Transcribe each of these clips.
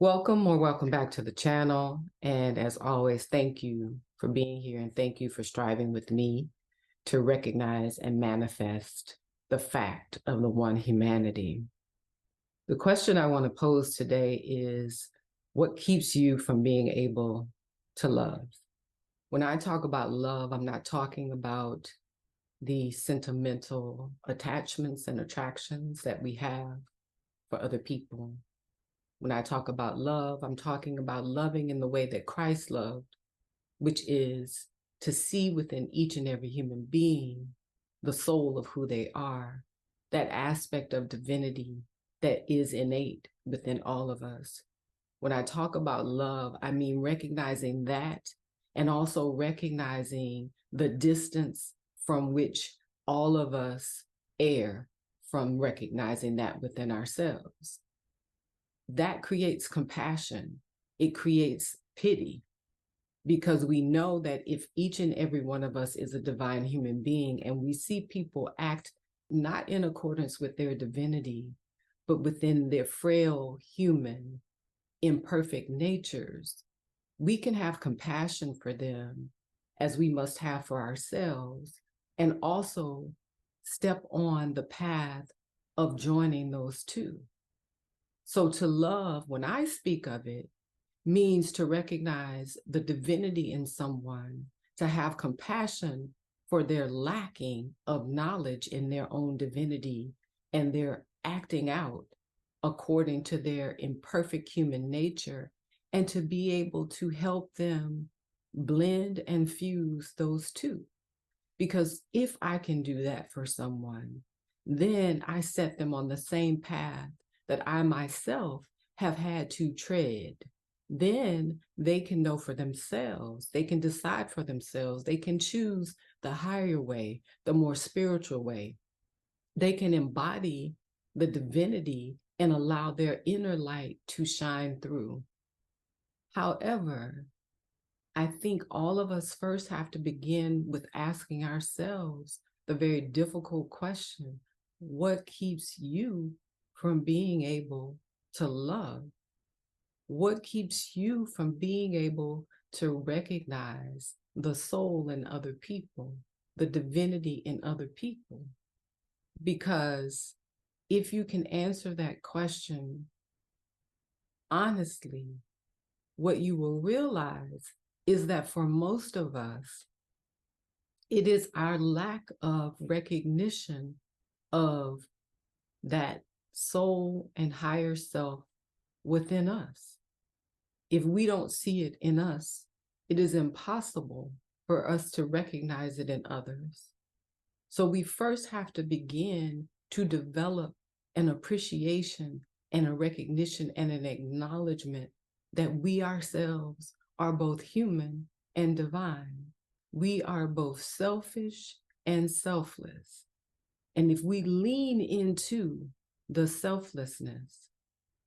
Welcome back to the channel. And as always, thank you for being here and thank you for striving with me to recognize and manifest the fact of the one humanity. The question I want to pose today is, what keeps you from being able to love? When I talk about love, I'm not talking about the sentimental attachments and attractions that we have for other people. When I talk about love, I'm talking about loving in the way that Christ loved, which is to see within each and every human being the soul of who they are, that aspect of divinity that is innate within all of us. When I talk about love, I mean recognizing that and also recognizing the distance from which all of us err from recognizing that within ourselves. That creates compassion. It creates pity, because we know that if each and every one of us is a divine human being and we see people act not in accordance with their divinity, but within their frail, human, imperfect natures, we can have compassion for them as we must have for ourselves, and also step on the path of joining those two. So to love, when I speak of it, means to recognize the divinity in someone, to have compassion for their lacking of knowledge in their own divinity and their acting out according to their imperfect human nature, and to be able to help them blend and fuse those two. Because if I can do that for someone, then I set them on the same path that I myself have had to tread. Then they can know for themselves. They can decide for themselves. They can choose the higher way, the more spiritual way. They can embody the divinity and allow their inner light to shine through. However, I think all of us first have to begin with asking ourselves the very difficult question: what keeps you from being able to love? What keeps you from being able to recognize the soul in other people, the divinity in other people? Because if you can answer that question honestly, what you will realize is that for most of us, it is our lack of recognition of that soul and higher self within us. If we don't see it in us, it is impossible for us to recognize it in others. So we first have to begin to develop an appreciation and a recognition and an acknowledgement that we ourselves are both human and divine. We are both selfish and selfless. And if we lean into the selflessness,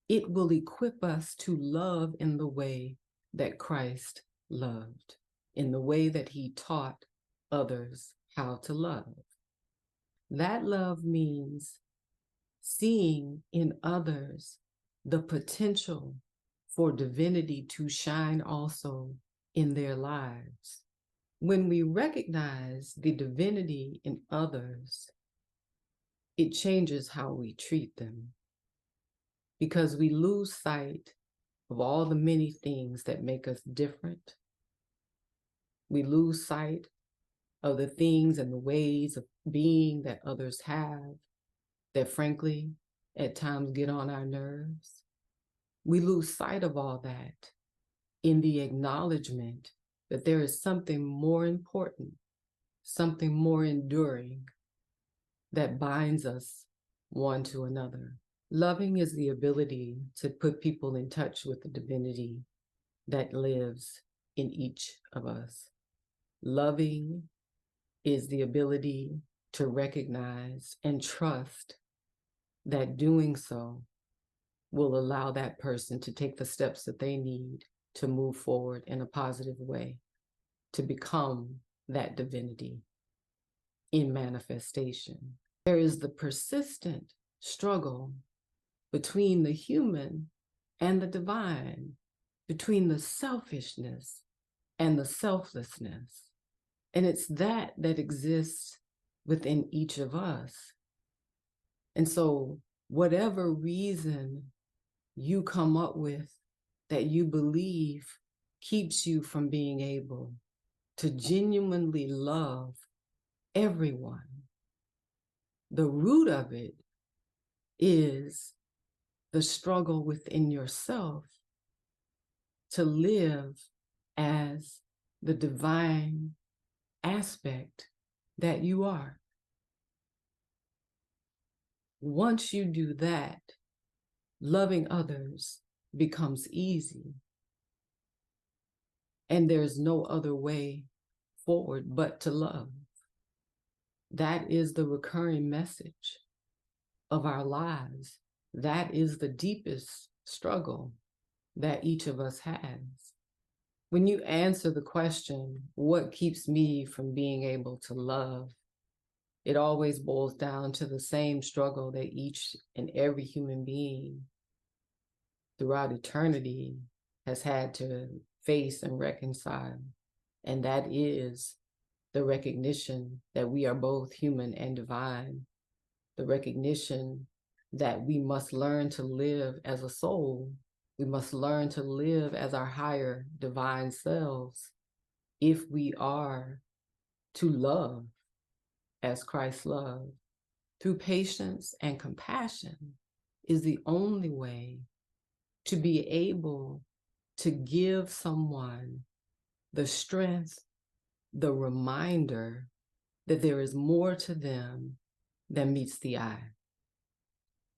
it will equip us to love in the way that Christ loved, in the way that he taught others how to love. That love means seeing in others the potential for divinity to shine also in their lives. When we recognize the divinity in others, it changes how we treat them, because we lose sight of all the many things that make us different. We lose sight of the things and the ways of being that others have that frankly at times get on our nerves. We lose sight of all that in the acknowledgement that there is something more important, something more enduring that binds us one to another. Loving is the ability to put people in touch with the divinity that lives in each of us. Loving is the ability to recognize and trust that doing so will allow that person to take the steps that they need to move forward in a positive way, to become that divinity in manifestation. There is the persistent struggle between the human and the divine, between the selfishness and the selflessness. And it's that that exists within each of us. And so, whatever reason you come up with that you believe keeps you from being able to genuinely love everyone, the root of it is the struggle within yourself to live as the divine aspect that you are. Once you do that, loving others becomes easy. And there's no other way forward but to love. That is the recurring message of our lives. That is the deepest struggle that each of us has. When you answer the question, what keeps me from being able to love? It always boils down to the same struggle that each and every human being throughout eternity has had to face and reconcile. And that is the recognition that we are both human and divine, the recognition that we must learn to live as a soul. We must learn to live as our higher divine selves if we are to love as Christ loved. Through patience and compassion is the only way to be able to give someone the strength, the reminder that there is more to them than meets the eye,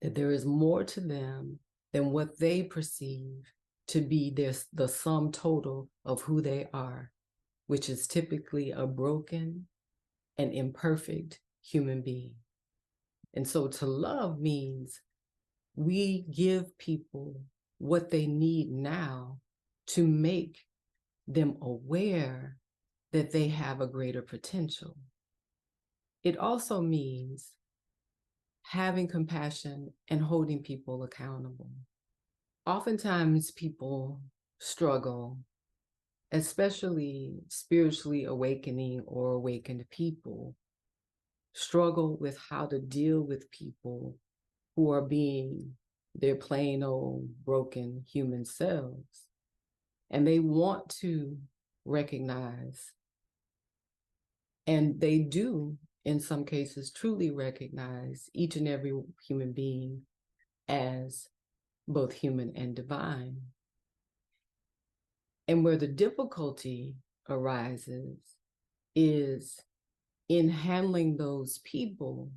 that there is more to them than what they perceive to be the sum total of who they are, which is typically a broken and imperfect human being. And so to love means we give people what they need now to make them aware that they have a greater potential. It also means having compassion and holding people accountable. Oftentimes people struggle, especially spiritually awakening or awakened people, struggle with how to deal with people who are being their plain old broken human selves. And they want to recognize, and they do in some cases truly recognize each and every human being as both human and divine. And where the difficulty arises is in handling those people.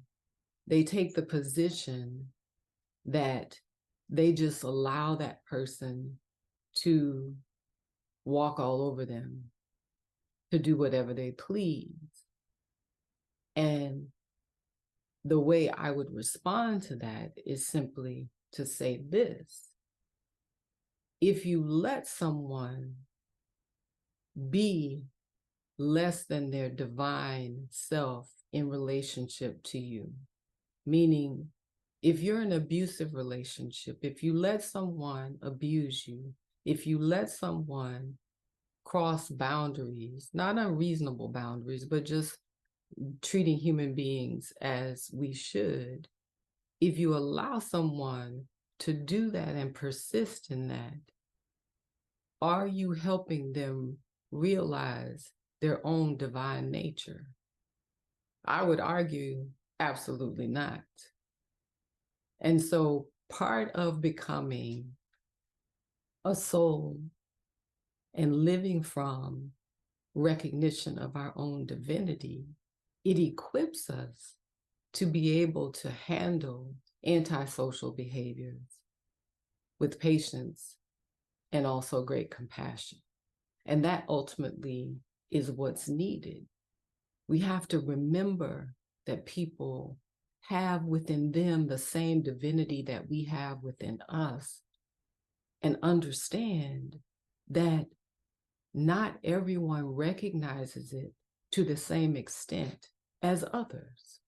They take the position that they just allow that person to walk all over them, to do whatever they please. And the way I would respond to that is simply to say this: if you let someone be less than their divine self in relationship to you, meaning if you're in an abusive relationship, if you let someone abuse you, if you let someone cross boundaries, not unreasonable boundaries, but just treating human beings as we should, if you allow someone to do that and persist in that, are you helping them realize their own divine nature? I would argue absolutely not. And so part of becoming a soul and living from recognition of our own divinity, it equips us to be able to handle antisocial behaviors with patience and also great compassion. And that ultimately is what's needed. We have to remember that people have within them the same divinity that we have within us, and understand that not everyone recognizes it to the same extent as others,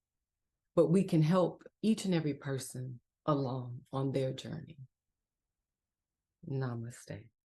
but we can help each and every person along on their journey. Namaste.